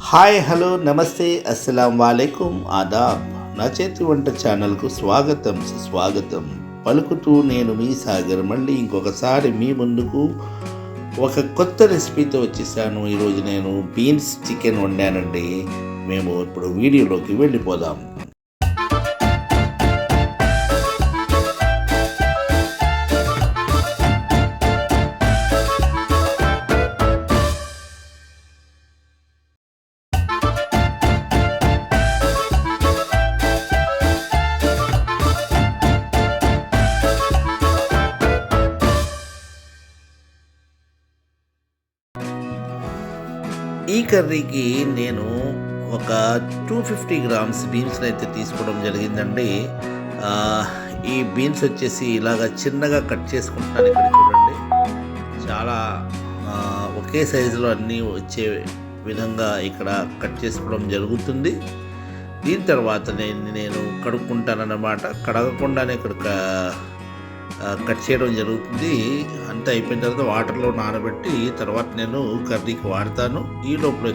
Hi hello నమస్తే అస్సలం వాలేకుం ఆదాబ్. నా చేతి వంట ఛానల్కు స్వాగతం సుస్వాగతం పలుకుతూ నేను మీ సాగర్ మళ్ళీ ఇంకొకసారి మీ ముందుకు ఒక కొత్త రెసిపీతో వచ్చేసాను. ఈరోజు నేను బీన్స్ చికెన్ వండానండి. మేము ఇప్పుడు వీడియోలోకి వెళ్ళిపోదాం. ఈ కర్రీకి నేను ఒక 250 గ్రామ్స్ బీన్స్ని అయితే తీసుకోవడం జరిగిందండి. ఈ బీన్స్ వచ్చేసి ఇలాగ చిన్నగా కట్ చేసుకుంటాను. ఇక్కడ చూడండి, చాలా ఒకే సైజులో అన్నీ వచ్చే విధంగా ఇక్కడ కట్ చేసుకోవడం జరుగుతుంది. దీని తర్వాత నేను కడుక్కుంటానన్నమాట. కడగకుండానే ఇక్కడ కట్ చేయడం జరుగుతుంది. అంతా అయిపోయిన తర్వాత వాటర్లో నానబెట్టి తర్వాత నేను కర్రీకి వాడతాను. ఈ లోపల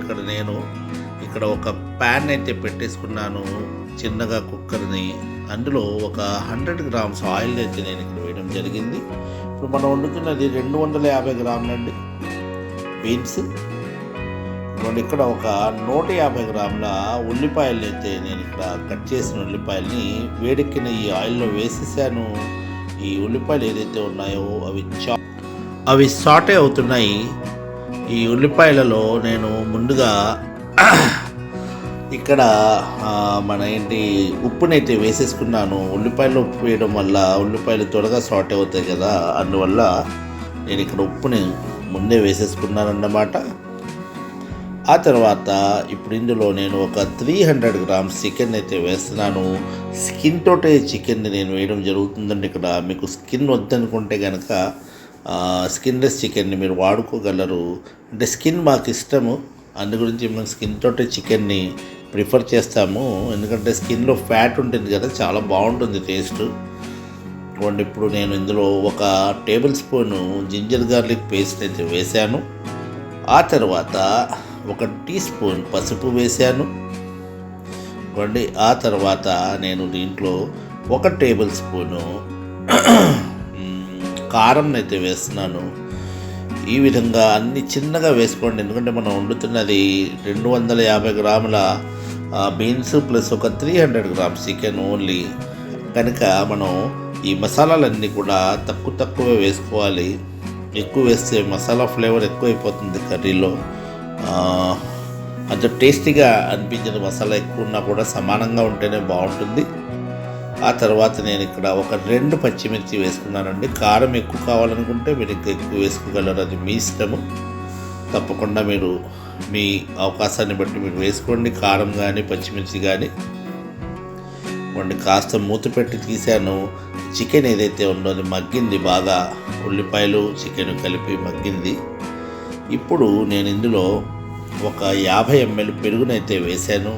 ఇక్కడ ఒక ప్యాన్ అయితే పెట్టేసుకున్నాను, చిన్నగా కుక్కర్ని. అందులో ఒక 100 గ్రామ్స్ ఆయిల్ అయితే నేను ఇక్కడ వేయడం జరిగింది. ఇప్పుడు మనం వండుతున్నది 250 గ్రాములండి బీన్స్. ఇక్కడ ఒక 150 గ్రాముల ఉల్లిపాయలు అయితే నేను ఇక్కడ కట్ చేసిన ఉల్లిపాయల్ని వేడెక్కిన ఈ ఆయిల్లో వేసేసాను. ఈ ఉల్లిపాయలు ఏదైతే ఉన్నాయో అవి సాటే అవుతున్నాయి. ఈ ఉల్లిపాయలలో నేను ముందుగా ఇక్కడ ఉప్పునైతే వేసేసుకున్నాను. ఉల్లిపాయలు ఉప్పు వేయడం వల్ల ఉల్లిపాయలు త్వరగా సాటే అవుతాయి కదా, అందువల్ల నేను ఇక్కడ ఉప్పుని ముందే వేసేసుకున్నాను అన్నమాట. ఆ తర్వాత ఇప్పుడు ఇందులో నేను ఒక 300 గ్రామ్స్ చికెన్ అయితే వేస్తున్నాను. స్కిన్ తోటే చికెన్ని నేను వేయడం జరుగుతుందండి. ఇక్కడ మీకు స్కిన్ వద్దనుకుంటే కనుక స్కిన్లెస్ చికెన్ని మీరు వాడుకోగలరు. అంటే స్కిన్ మాకు ఇష్టము, అందు గురించి మేము స్కిన్ తోటే చికెన్ని ప్రిఫర్ చేస్తాము. ఎందుకంటే స్కిన్లో ఫ్యాట్ ఉంటుంది కదా, చాలా బాగుంటుంది టేస్ట్. ఇప్పుడు నేను ఇందులో ఒక tablespoon ginger garlic paste అయితే వేశాను. ఆ తర్వాత ఒక టీ స్పూన్ పసుపు వేశాను. ఆ తర్వాత నేను దీంట్లో ఒక టేబుల్ స్పూను కారం అయితే వేస్తున్నాను. ఈ విధంగా అన్ని చిన్నగా వేసుకోండి, ఎందుకంటే మనం వండుతున్నది 250 గ్రాముల బీన్స్ ప్లస్ ఒక 300 గ్రామ్స్ చికెన్ ఓన్లీ కనుక మనం ఈ మసాలాలన్నీ కూడా తక్కువ వేసుకోవాలి. ఎక్కువ వేస్తే మసాలా ఫ్లేవర్ ఎక్కువైపోతుంది కర్రీలో. అంత టేస్టీగా అనిపించదు. మసాలా ఎక్కువ ఉన్నా కూడా సమానంగా ఉంటేనే బాగుంటుంది. ఆ తర్వాత నేను ఇక్కడ ఒక 2 పచ్చిమిర్చి వేసుకున్నానండి. కారం ఎక్కువ కావాలనుకుంటే మీరు ఇంకా ఎక్కువ వేసుకోగలరు, అది మీ ఇష్టము. తప్పకుండా మీరు మీ అవకాశాన్ని బట్టి మీరు వేసుకోండి, కారం కానీ పచ్చిమిర్చి కానీ. కాస్త మూత పెట్టి తీసాను. చికెన్ ఏదైతే ఉందో అది మగ్గింది బాగా, ఉల్లిపాయలు చికెన్ కలిపి మగ్గింది. ఇప్పుడు నేను ఇందులో ఒక 50 ml పెరుగునైతే వేశాను.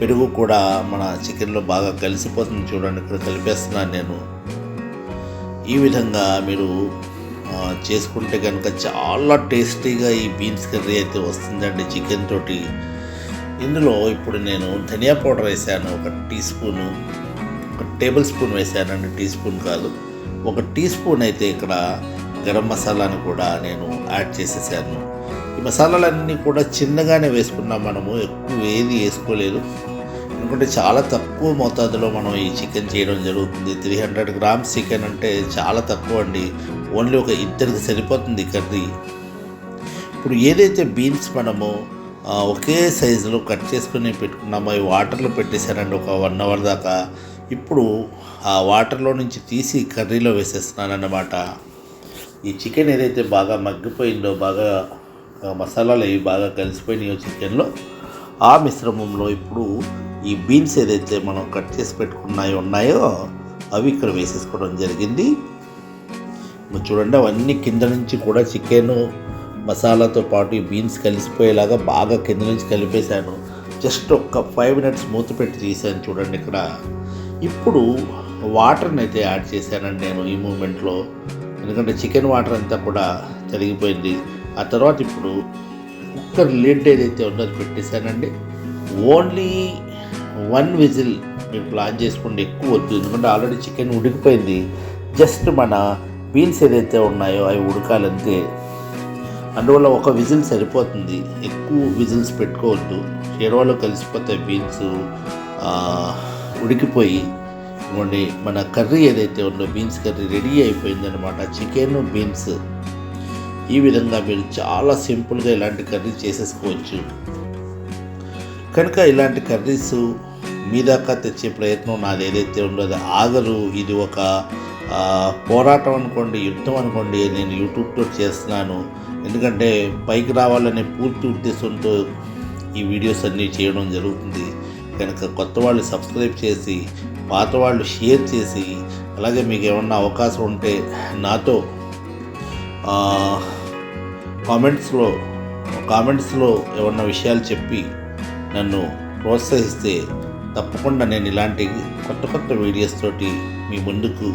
పెరుగు కూడా మన చికెన్లో బాగా కలిసిపోతుంది. చూడండి, ఇక్కడ కలిపేస్తున్నాను నేను. ఈ విధంగా మీరు చేసుకుంటే కనుక చాలా టేస్టీగా ఈ బీన్స్ కర్రీ అయితే వస్తుందండి చికెన్ తోటి. ఇందులో ఇప్పుడు నేను ధనియా పౌడర్ వేసాను, ఒక టీ స్పూను, ఒక టేబుల్ స్పూన్ వేసానండి, టీ స్పూన్ కాదు. ఒక టీ స్పూన్ అయితే ఇక్కడ గరం మసాలాను కూడా నేను యాడ్ చేసేసాను. ఈ మసాలాలన్నీ కూడా చిన్నగానే వేసుకున్నాం, మనము ఎక్కువ ఏది వేసుకోలేదు. ఎందుకంటే చాలా తక్కువ మోతాదులో మనం ఈ చికెన్ చేయడం జరుగుతుంది. 300 గ్రామ్స్ చికెన్ అంటే చాలా తక్కువ అండి. ఓన్లీ ఒక ఇద్దరికి సరిపోతుంది కర్రీ. ఇప్పుడు ఏదైతే బీన్స్ మనము ఒకే సైజులో కట్ చేసుకుని పెట్టుకున్నామో ఈ వాటర్లో పెట్టేశానండి ఒక 1 అవర్ దాకా. ఇప్పుడు ఆ వాటర్లో నుంచి తీసి కర్రీలో వేసేస్తున్నాను అన్నమాట. ఈ చికెన్ ఏదైతే బాగా మగ్గిపోయిందో, బాగా మసాలాలు అవి బాగా కలిసిపోయినాయో చికెన్లో, ఆ మిశ్రమంలో ఇప్పుడు ఈ బీన్స్ ఏదైతే మనం కట్ చేసి ఉన్నాయో అవి ఇక్కడ వేసేసుకోవడం జరిగింది. చూడండి, అవన్నీ కింద నుంచి కూడా చికెన్ మసాలాతో పాటు ఈ బీన్స్ కలిసిపోయేలాగా బాగా కింద నుంచి కలిపేశాను. జస్ట్ ఒక 5 minutes మూత పెట్టి తీసాను. చూడండి, ఇక్కడ ఇప్పుడు వాటర్ని అయితే యాడ్ చేశానండి నేను ఈ మూమెంట్లో. ఎందుకంటే చికెన్ వాటర్ అంతా కూడా తరిగిపోయింది. ఆ తర్వాత ఇప్పుడు కుక్కర్ లిడ్ ఏదైతే ఉందో అది పెట్టేశానండి. ఓన్లీ 1 విజిల్ మీరు ప్లాన్ చేసుకోండి, ఎక్కువ వద్దు. ఎందుకంటే ఆల్రెడీ చికెన్ ఉడికిపోయింది. జస్ట్ మన బీన్స్ ఏదైతే ఉన్నాయో అవి ఉడకాలంతే. అందువల్ల 1 విజిల్ సరిపోతుంది, ఎక్కువ విజిల్స్ పెట్టుకోవద్దు. షేర్వాలో కలిసిపోతాయి బీన్స్ ఉడికిపోయి. ఇవ్వండి, మన కర్రీ ఏదైతే ఉందో బీన్స్ కర్రీ రెడీ అయిపోయిందనమాట. చికెన్ బీన్స్ ఈ విధంగా మీరు చాలా సింపుల్గా ఇలాంటి కర్రీ చేసేసుకోవచ్చు. కనుక ఇలాంటి కర్రీస్ మీ దాకా తెచ్చే ప్రయత్నం నాది ఏదైతే ఉందో అది ఆగరు. ఇది ఒక పోరాటం అనుకోండి, యుద్ధం అనుకోండి. నేను యూట్యూబ్తో చేస్తున్నాను, ఎందుకంటే పైకి రావాలనే పూర్తి ఉద్దేశంతో ఈ వీడియోస్ అన్నీ చేయడం జరుగుతుంది. కనుక కొత్త వాళ్ళు సబ్స్క్రైబ్ చేసి, పాత వాళ్ళు షేర్ చేసి, అలాగే మీకు ఏమన్నా అవకాశం ఉంటే నాతో కామెంట్స్లో ఏమన్నా విషయాలు చెప్పి నన్ను ప్రోత్సహిస్తే తప్పకుండా నేను ఇలాంటి కొత్త వీడియోస్ తోటి మీ ముందుకు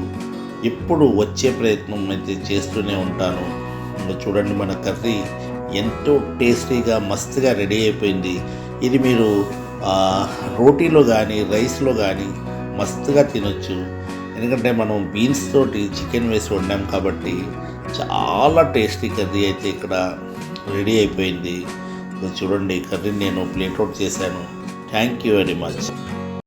ఎప్పుడు వచ్చే ప్రయత్నం అయితే చేస్తూనే ఉంటాను. చూడండి, మన కర్రీ ఎంతో టేస్టీగా మస్తుగా రెడీ అయిపోయింది. ఇది మీరు రోటీలో కానీ రైస్లో కానీ మస్తుగా తినొచ్చు. ఎందుకంటే మనం బీన్స్ తోటి చికెన్ వేసి వండాం కాబట్టి చాలా టేస్టీ కర్రీ అయితే ఇక్కడ రెడీ అయిపోయింది. చూడండి, కర్రీని నేను ప్లేట్ అవుట్ చేశాను. Thank you very much.